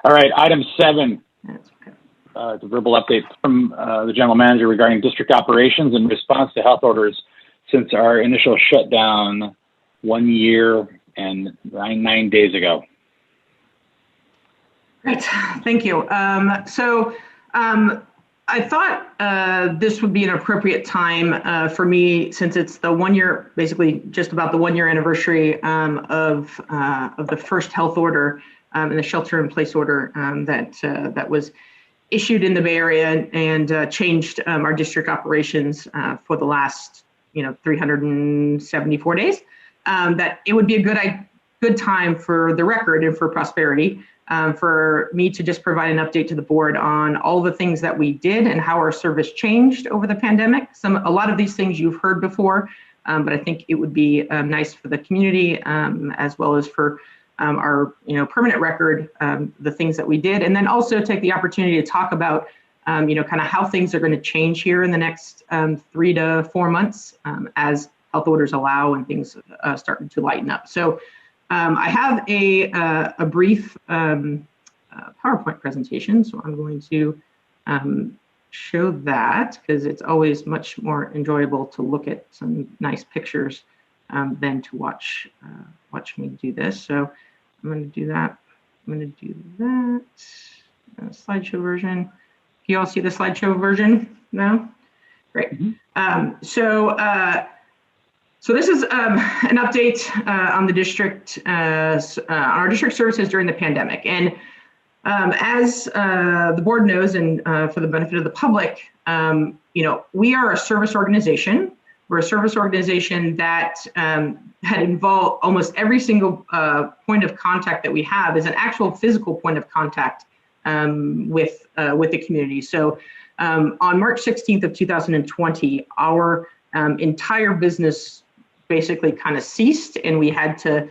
All right, item 7. That's okay. The verbal update from the general manager regarding district operations in response to health orders since our initial shutdown 1 year and 9 days ago. Great, thank you. I thought this would be an appropriate time for me, since it's the 1 year, basically just about the 1 year anniversary of the first health order and the shelter-in-place order that was issued in the Bay Area and changed our district operations for the last 374 days. That it would be a good time for the record and for prosperity for me to just provide an update to the board on all the things that we did and how our service changed over the pandemic. A lot of these things you've heard before, but I think it would be nice for the community as well as for our permanent record, the things that we did, and then also take the opportunity to talk about kind of how things are going to change here in the next 3 to 4 months as health orders allow and things starting to lighten up. So I have a brief PowerPoint presentation, so I'm going to show that because it's always much more enjoyable to look at some nice pictures than to watch me do this. So I'm going to do that. I'm going to do that. Slideshow version. Can you all see the slideshow version now? Great. Mm-hmm. So this is an update on the district, on our district services during the pandemic. And as the board knows, and for the benefit of the public, we are a service organization. We're a service organization that had involved almost every single point of contact that we have is an actual physical point of contact with the community. So on March 16th of 2020, our entire business basically kind of ceased, and we had to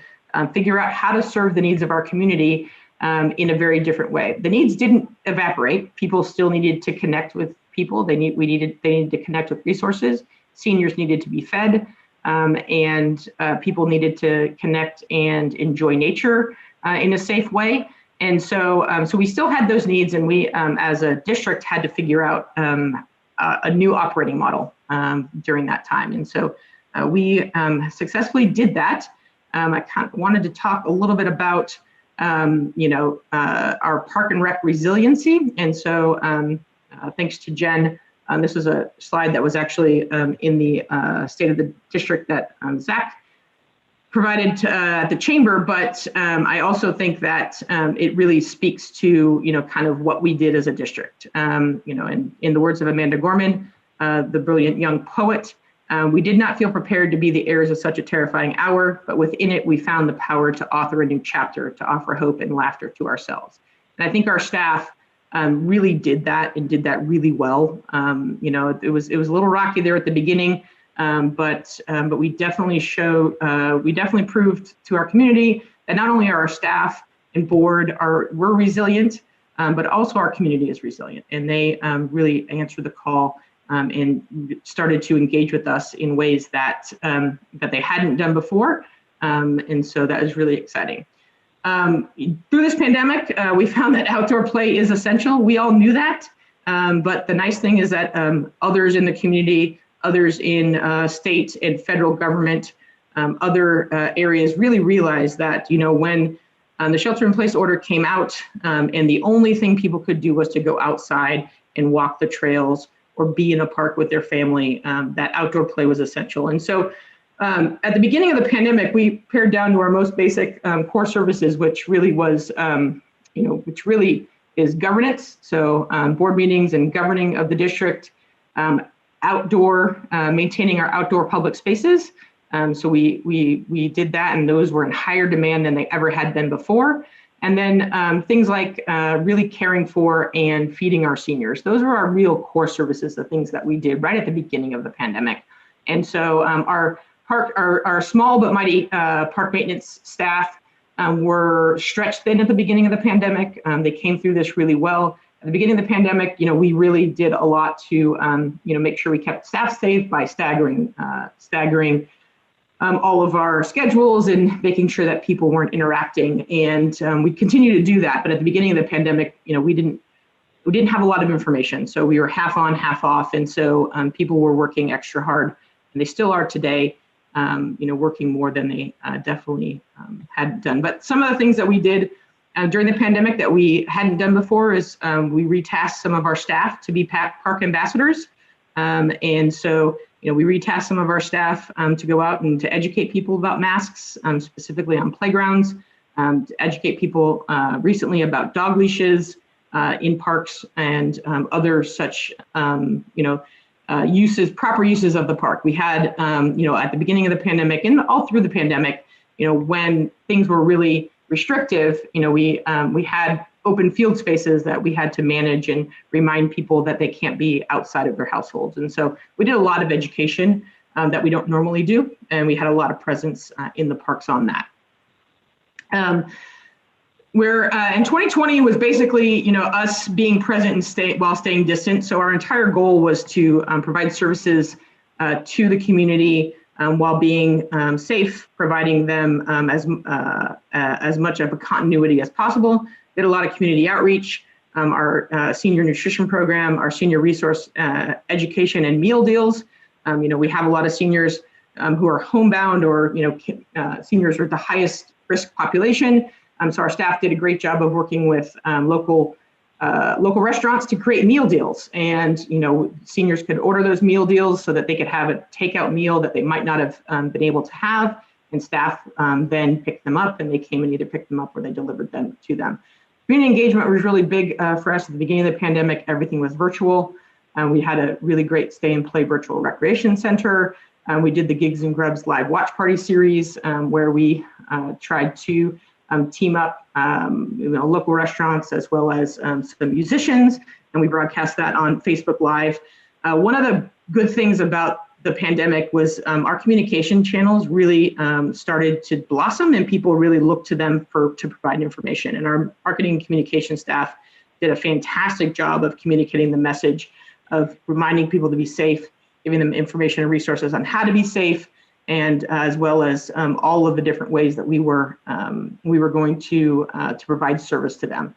figure out how to serve the needs of our community in a very different way. The needs didn't evaporate. People still needed to connect with people. They needed to connect with resources. Seniors needed to be fed, and people needed to connect and enjoy nature in a safe way. And so we still had those needs, and we, as a district, had to figure out a new operating model during that time. And so we successfully did that. I kind of wanted to talk a little bit about, our Park and Rec Resiliency. And so thanks to Jen, this was a slide that was actually in the State of the District that Zach provided at the chamber, but I also think that it really speaks to, kind of what we did as a district. And in the words of Amanda Gorman, the brilliant young poet, we did not feel prepared to be the heirs of such a terrifying hour, but within it, we found the power to author a new chapter, to offer hope and laughter to ourselves. And I think our staff really did that and did that really well. It was a little rocky there at the beginning, but we definitely proved to our community that not only are our staff and board we're resilient, but also our community is resilient, and they really answered the call and started to engage with us in ways that they hadn't done before, and so that is really exciting. Through this pandemic, we found that outdoor play is essential. We all knew that, but the nice thing is that others in the community, others in state and federal government, other areas really realized that, when the shelter-in-place order came out, and the only thing people could do was to go outside and walk the trails or be in a park with their family, that outdoor play was essential. And so at the beginning of the pandemic, we pared down to our most basic core services, which really was, which really is governance. So board meetings and governing of the district, outdoor, maintaining our outdoor public spaces. So we did that, and those were in higher demand than they ever had been before. And then things like really caring for and feeding our seniors. Those were our real core services, the things that we did right at the beginning of the pandemic. And so our small but mighty park maintenance staff were stretched thin at the beginning of the pandemic. They came through this really well. At the beginning of the pandemic, we really did a lot to make sure we kept staff safe by staggering all of our schedules and making sure that people weren't interacting. And we continue to do that. But at the beginning of the pandemic, we didn't have a lot of information. So we were half on, half off. And so people were working extra hard, and they still are today, working more than they definitely had done. But some of the things that we did during the pandemic that we hadn't done before is we retasked some of our staff to be park ambassadors. And so, we retasked some of our staff to go out and to educate people about masks, specifically on playgrounds, to educate people recently about dog leashes in parks and other such, proper uses of the park. We had, at the beginning of the pandemic and all through the pandemic, when things were really restrictive, we had open field spaces that we had to manage and remind people that they can't be outside of their households. And so we did a lot of education that we don't normally do, and we had a lot of presence in the parks on that. In 2020 was basically, us being present and while staying distant. So our entire goal was to provide services to the community while being safe, providing them as much of a continuity as possible. Did a lot of community outreach, our senior nutrition program, our senior resource education and meal deals. We have a lot of seniors who are homebound, or seniors are the highest risk population. So our staff did a great job of working with local restaurants to create meal deals, and seniors could order those meal deals so that they could have a takeout meal that they might not have been able to have, and staff then picked them up, and they came and either picked them up or they delivered them to them. Community engagement was really big for us at the beginning of the pandemic. Everything was virtual. We had a really great Stay and Play virtual recreation center. We did the Gigs and Grubs live watch party series, where we tried to team up local restaurants as well as some musicians, and we broadcast that on Facebook Live. One of the good things about the pandemic was our communication channels really started to blossom, and people really looked to them to provide information. And our marketing and communication staff did a fantastic job of communicating the message of reminding people to be safe, giving them information and resources on how to be safe, and as well as all of the different ways that we were going to provide service to them.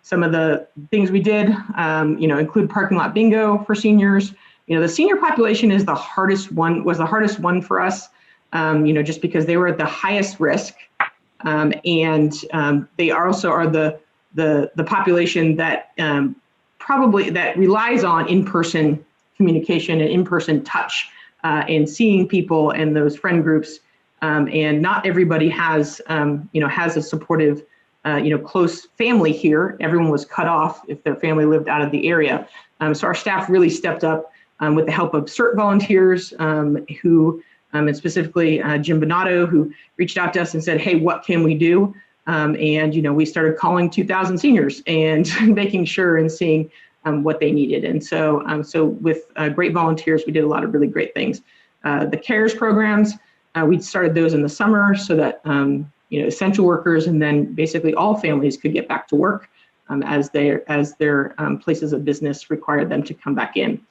Some of the things we did, include parking lot bingo for seniors. The senior population was the hardest one for us, just because they were at the highest risk, and they also are the population that that relies on in-person communication and in-person touch. And seeing people and those friend groups, and not everybody has a supportive, close family here. Everyone was cut off if their family lived out of the area. So our staff really stepped up with the help of CERT volunteers who, and specifically Jim Bonato, who reached out to us and said, "Hey, what can we do?" And we started calling 2,000 seniors and making sure and seeing what they needed. And so with great volunteers, we did a lot of really great things. The CARES programs, we started those in the summer so that essential workers and then basically all families could get back to work as their places of business required them to come back in.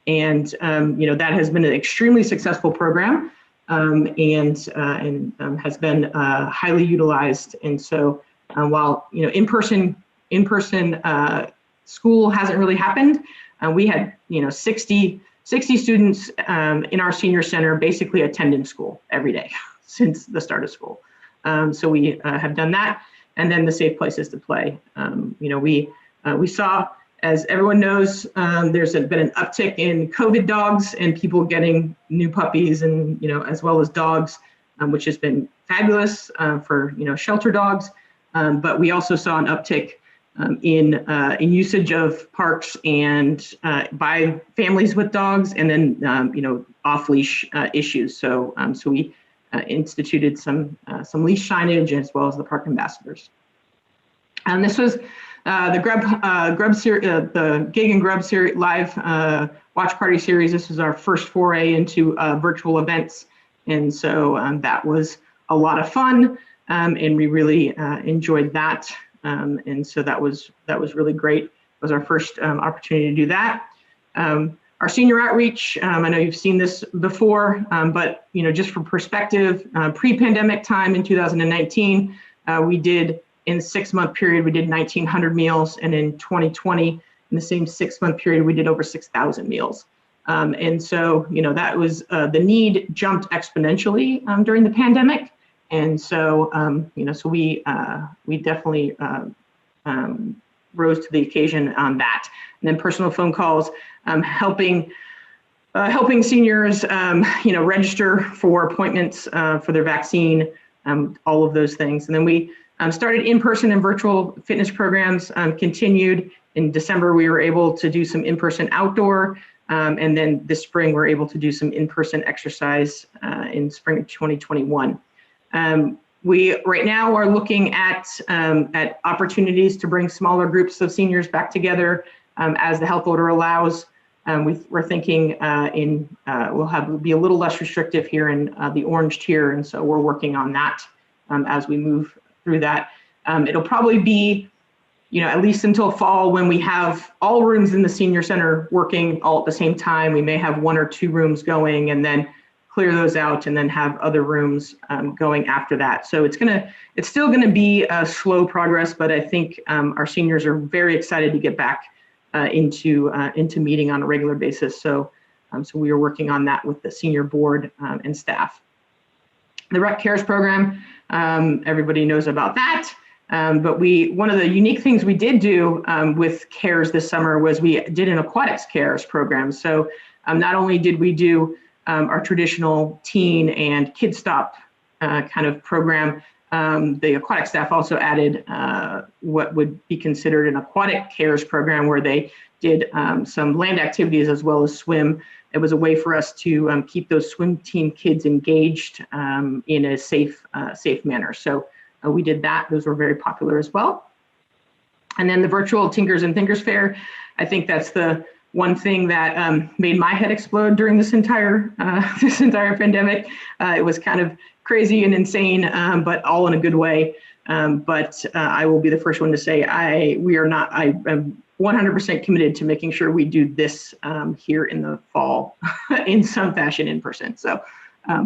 And that has been an extremely successful program, and has been highly utilized. And so while in-person school hasn't really happened, we had 60 students in our senior center basically attending school every day since the start of school. So we have done that, and then the safe places to play. We saw, as everyone knows, there's been an uptick in COVID dogs and people getting new puppies, and as well as dogs, which has been fabulous for shelter dogs. But we also saw an uptick in usage of parks and by families with dogs, and then off-leash issues. So we instituted some leash signage as well as the park ambassadors. And this was the Gig and Grub series, live watch party series. This was our first foray into virtual events, and so that was a lot of fun, and we really enjoyed that. And so that was really great. It was our first opportunity to do that. Our Our senior outreach, I know you've seen this before, but just for perspective, pre-pandemic time in 2019, we did, in a 6-month period, we did 1,900 meals, and in 2020, in the same 6-month period, we did over 6,000 meals. And so, that was, the need jumped exponentially during the pandemic. And so, so we definitely rose to the occasion on that. And then personal phone calls, helping seniors, register for appointments for their vaccine, all of those things. And then we started in-person and virtual fitness programs, continued. In December, we were able to do some in-person outdoor, and then this spring, we're able to do some in-person exercise in spring of 2021. We right now are looking at opportunities to bring smaller groups of seniors back together as the health order allows. We're thinking we'll be a little less restrictive here in the orange tier, and so we're working on that as we move through that. It'll probably be, at least until fall, when we have all rooms in the senior center working all at the same time. We may have 1 or 2 rooms going, and then clear those out, and then have other rooms going after that. So it's still gonna be a slow progress, but I think our seniors are very excited to get back into meeting on a regular basis. So we are working on that with the senior board and staff. The Rec Cares program, everybody knows about that. But one of the unique things we did do with CARES this summer was we did an aquatics CARES program. So not only did we do our traditional teen and kid stop kind of program, the aquatic staff also added what would be considered an aquatic CARES program, where they did some land activities as well as swim. It was a way for us to keep those swim team kids engaged in a safe manner. So we did that. Those were very popular as well. And then the virtual Tinkers and Thinkers Fair, I think that's the one thing that made my head explode during this entire pandemic. It was kind of crazy and insane, but all in a good way. But I will be the first one to say I am 100% committed to making sure we do this here in the fall in some fashion in person. So,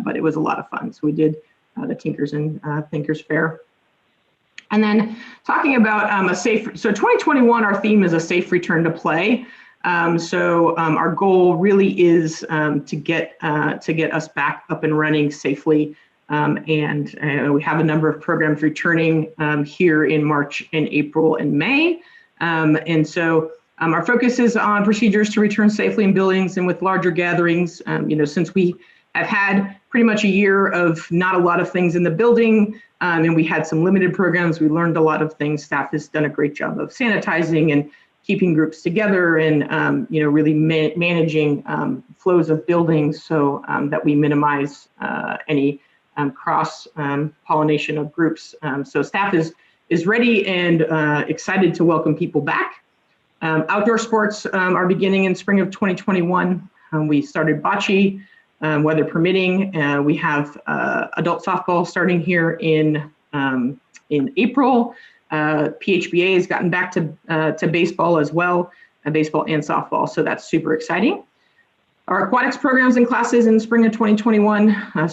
but it was a lot of fun. So we did the Tinkers and Thinkers Fair. And then talking about so 2021, our theme is a safe return to play. So our goal really is to get us back up and running safely. And we have a number of programs returning here in March and April and May. And so our focus is on procedures to return safely in buildings and with larger gatherings. Since we have had pretty much a year of not a lot of things in the building, and we had some limited programs, we learned a lot of things. Staff has done a great job of sanitizing and keeping groups together, and really managing flows of buildings so that we minimize any cross pollination of groups. So staff is ready and excited to welcome people back. Outdoor sports are beginning in spring of 2021. We started bocce, weather permitting. We have adult softball starting here in April. PHBA has gotten back to baseball as well, baseball and softball. So that's super exciting. Our aquatics programs and classes in spring of 2021,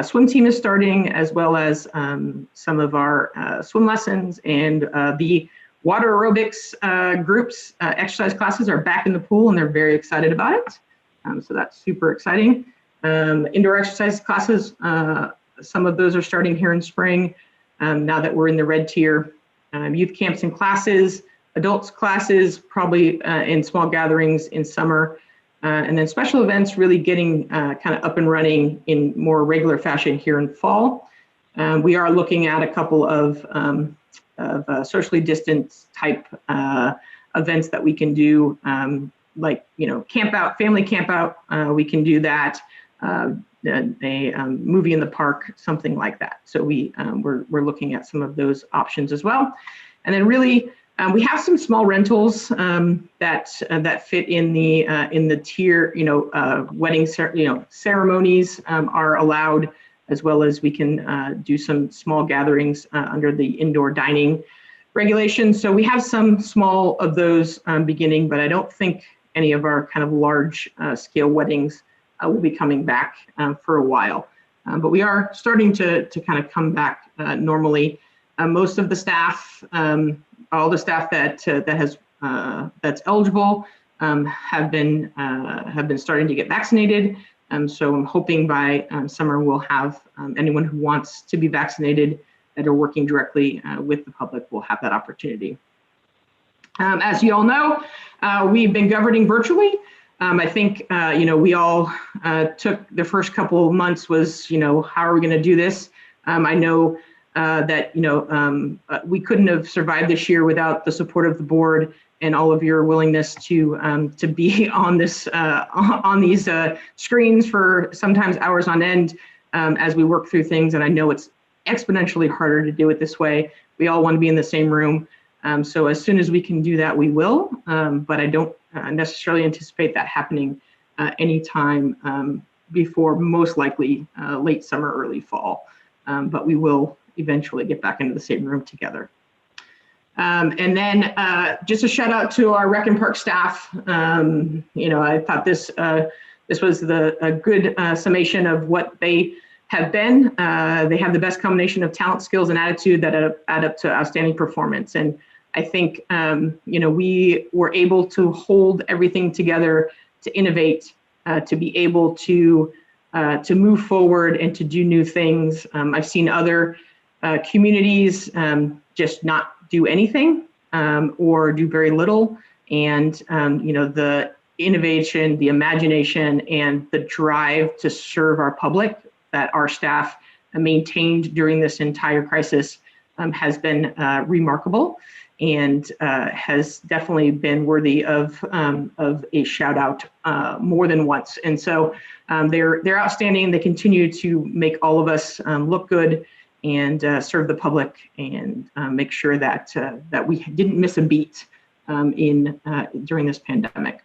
swim team is starting, as well as some of our swim lessons, and the water aerobics groups, exercise classes are back in the pool, and they're very excited about it. So that's super exciting. Indoor exercise classes, some of those are starting here in spring, now that we're in the red tier. Youth camps and classes, adults classes, probably in small gatherings in summer. And then special events really getting kind of up and running in more regular fashion here in fall. We are looking at a couple of socially distanced type events that we can do, like, camp out, family camp out, we can do that, a movie in the park, something like that. So we're looking at some of those options as well. And then really, we have some small rentals that fit in the tier. Wedding ceremonies are allowed, as well as we can do some small gatherings under the indoor dining regulations. So we have some small of those beginning, but I don't think any of our kind of large scale weddings will be coming back for a while. But we are starting to kind of come back normally. Most of the staff, all the staff that's eligible, have been starting to get vaccinated. So I'm hoping by summer we'll have anyone who wants to be vaccinated that are working directly with the public will have that opportunity. As you all know, we've been governing virtually. I think, we all took the first couple of months was, how are we going to do this? I know that, we couldn't have survived this year without the support of the board and all of your willingness to be on this, on these screens for sometimes hours on end as we work through things. And I know it's exponentially harder to do it this way. We all want to be in the same room. So as soon as we can do that, we will, but I don't necessarily anticipate that happening anytime before most likely late summer, early fall. But we will eventually get back into the same room together. And then just a shout out to our Rec and Park staff. I thought this was a good summation of what they have been. They have the best combination of talent, skills, and attitude that add up to outstanding performance. And I think, we were able to hold everything together to innovate, to be able to move forward and to do new things. I've seen other communities just not do anything or do very little. And, the innovation, the imagination, and the drive to serve our public that our staff maintained during this entire crisis has been remarkable and has definitely been worthy of a shout out more than once. And so they're outstanding. They continue to make all of us look good and serve the public and make sure that we didn't miss a beat during this pandemic.